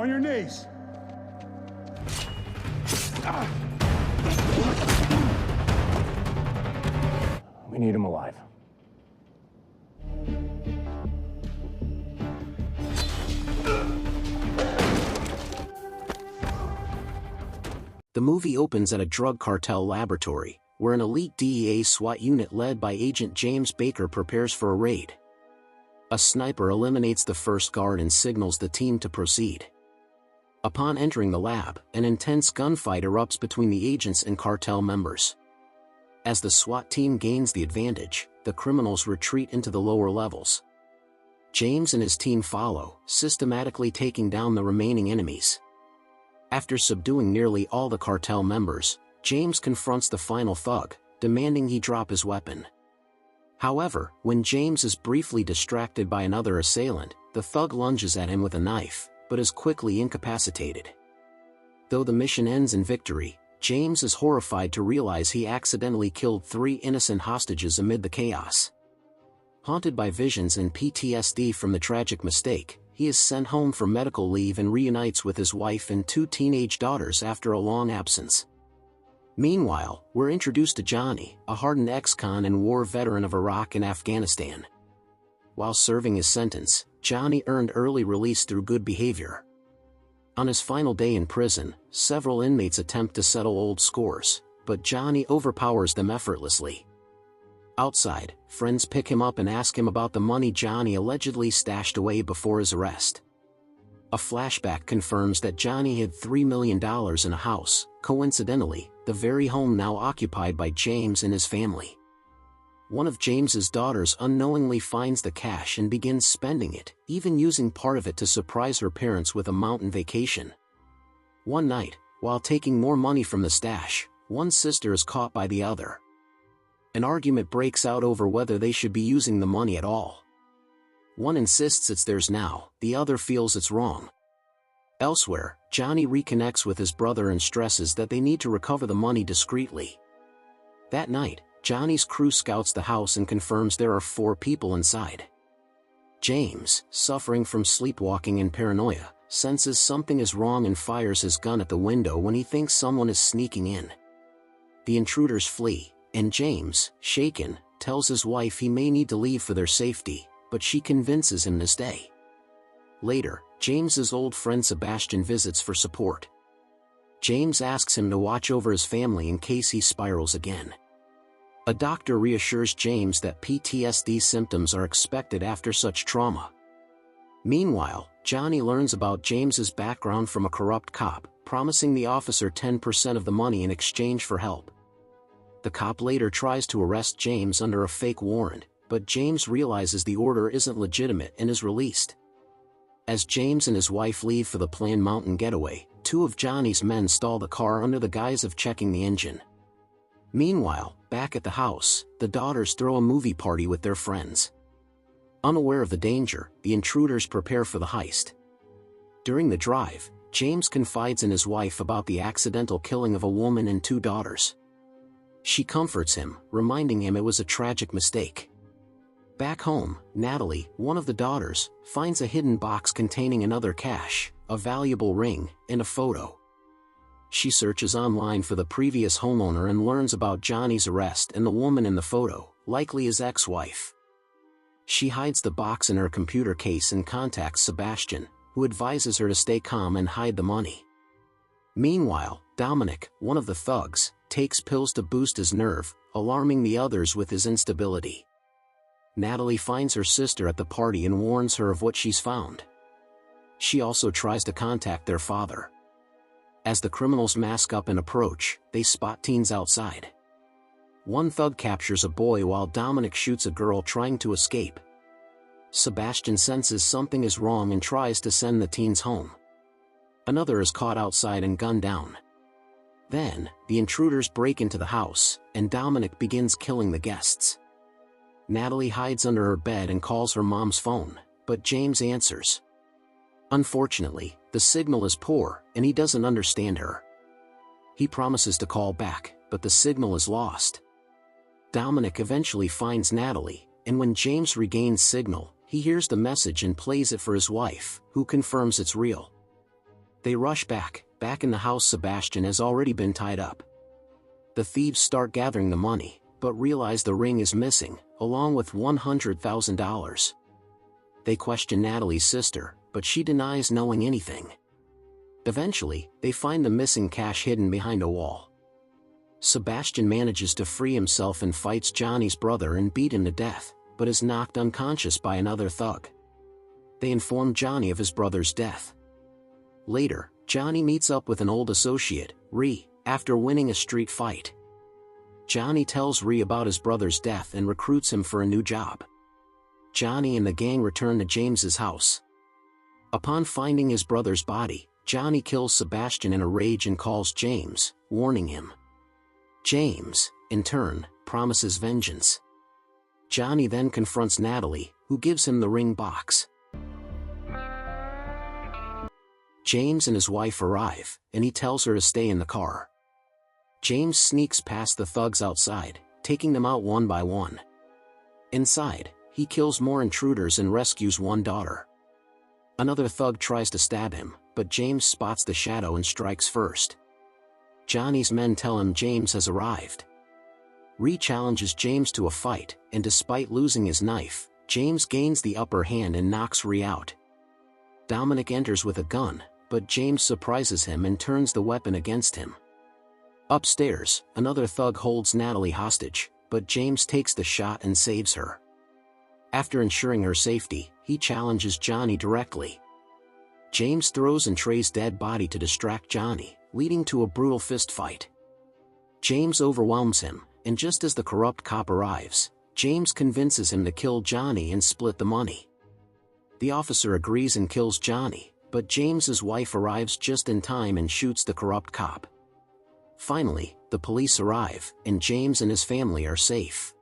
On your knees. We need him alive. The movie opens at a drug cartel laboratory, where an elite DEA SWAT unit led by Agent James Baker prepares for a raid. A sniper eliminates the first guard and signals the team to proceed. Upon entering the lab, an intense gunfight erupts between the agents and cartel members. As the SWAT team gains the advantage, the criminals retreat into the lower levels. James and his team follow, systematically taking down the remaining enemies. After subduing nearly all the cartel members, James confronts the final thug, demanding he drop his weapon. However, when James is briefly distracted by another assailant, the thug lunges at him with a knife, but is quickly incapacitated. Though the mission ends in victory, James is horrified to realize he accidentally killed 3 innocent hostages amid the chaos. Haunted by visions and PTSD from the tragic mistake, he is sent home for medical leave and reunites with his wife and 2 teenage daughters after a long absence. Meanwhile, we're introduced to Johnny, a hardened ex-con and war veteran of Iraq and Afghanistan. While serving his sentence, Johnny earned early release through good behavior. On his final day in prison, several inmates attempt to settle old scores, but Johnny overpowers them effortlessly. Outside, friends pick him up and ask him about the money Johnny allegedly stashed away before his arrest. A flashback confirms that Johnny hid $3 million in a house, coincidentally, the very home now occupied by James and his family. One of James's daughters unknowingly finds the cash and begins spending it, even using part of it to surprise her parents with a mountain vacation. One night, while taking more money from the stash, one sister is caught by the other. An argument breaks out over whether they should be using the money at all. One insists it's theirs now, the other feels it's wrong. Elsewhere, Johnny reconnects with his brother and stresses that they need to recover the money discreetly. That night, Johnny's crew scouts the house and confirms there are 4 people inside. James, suffering from sleepwalking and paranoia, senses something is wrong and fires his gun at the window when he thinks someone is sneaking in. The intruders flee, and James, shaken, tells his wife he may need to leave for their safety, but she convinces him to stay. Later, James's old friend Sebastian visits for support. James asks him to watch over his family in case he spirals again. A doctor reassures James that PTSD symptoms are expected after such trauma. Meanwhile, Johnny learns about James's background from a corrupt cop, promising the officer 10% of the money in exchange for help. The cop later tries to arrest James under a fake warrant, but James realizes the order isn't legitimate and is released. As James and his wife leave for the planned mountain getaway, 2 of Johnny's men stall the car under the guise of checking the engine. Meanwhile, back at the house, the daughters throw a movie party with their friends. Unaware of the danger, the intruders prepare for the heist. During the drive, James confides in his wife about the accidental killing of a woman and 2 daughters. She comforts him, reminding him it was a tragic mistake. Back home, Natalie, one of the daughters, finds a hidden box containing another cache, a valuable ring, and a photo. She searches online for the previous homeowner and learns about Johnny's arrest and the woman in the photo, likely his ex-wife. She hides the box in her computer case and contacts Sebastian, who advises her to stay calm and hide the money. Meanwhile, Dominic, one of the thugs, takes pills to boost his nerve, alarming the others with his instability. Natalie finds her sister at the party and warns her of what she's found. She also tries to contact their father. As the criminals mask up and approach, they spot teens outside. One thug captures a boy while Dominic shoots a girl trying to escape. Sebastian senses something is wrong and tries to send the teens home. Another is caught outside and gunned down. Then, the intruders break into the house, and Dominic begins killing the guests. Natalie hides under her bed and calls her mom's phone, but James answers. Unfortunately, the signal is poor, and he doesn't understand her. He promises to call back, but the signal is lost. Dominic eventually finds Natalie, and when James regains signal, he hears the message and plays it for his wife, who confirms it's real. They rush back in the house. Sebastian has already been tied up. The thieves start gathering the money, but realize the ring is missing, along with $100,000. They question Natalie's sister, but she denies knowing anything. Eventually, they find the missing cash hidden behind a wall. Sebastian manages to free himself and fights Johnny's brother and beat him to death, but is knocked unconscious by another thug. They inform Johnny of his brother's death. Later, Johnny meets up with an old associate, Ree, after winning a street fight. Johnny tells Ree about his brother's death and recruits him for a new job. Johnny and the gang return to James's house. Upon finding his brother's body, Johnny kills Sebastian in a rage and calls James, warning him. James, in turn, promises vengeance. Johnny then confronts Natalie, who gives him the ring box. James and his wife arrive, and he tells her to stay in the car. James sneaks past the thugs outside, taking them out one by one. Inside, he kills more intruders and rescues one daughter. Another thug tries to stab him, but James spots the shadow and strikes first. Johnny's men tell him James has arrived. Ree challenges James to a fight, and despite losing his knife, James gains the upper hand and knocks Ree out. Dominic enters with a gun, but James surprises him and turns the weapon against him. Upstairs, another thug holds Natalie hostage, but James takes the shot and saves her. After ensuring her safety, he challenges Johnny directly. James throws in Trey's dead body to distract Johnny, leading to a brutal fistfight. James overwhelms him, and just as the corrupt cop arrives, James convinces him to kill Johnny and split the money. The officer agrees and kills Johnny, but James's wife arrives just in time and shoots the corrupt cop. Finally, the police arrive, and James and his family are safe.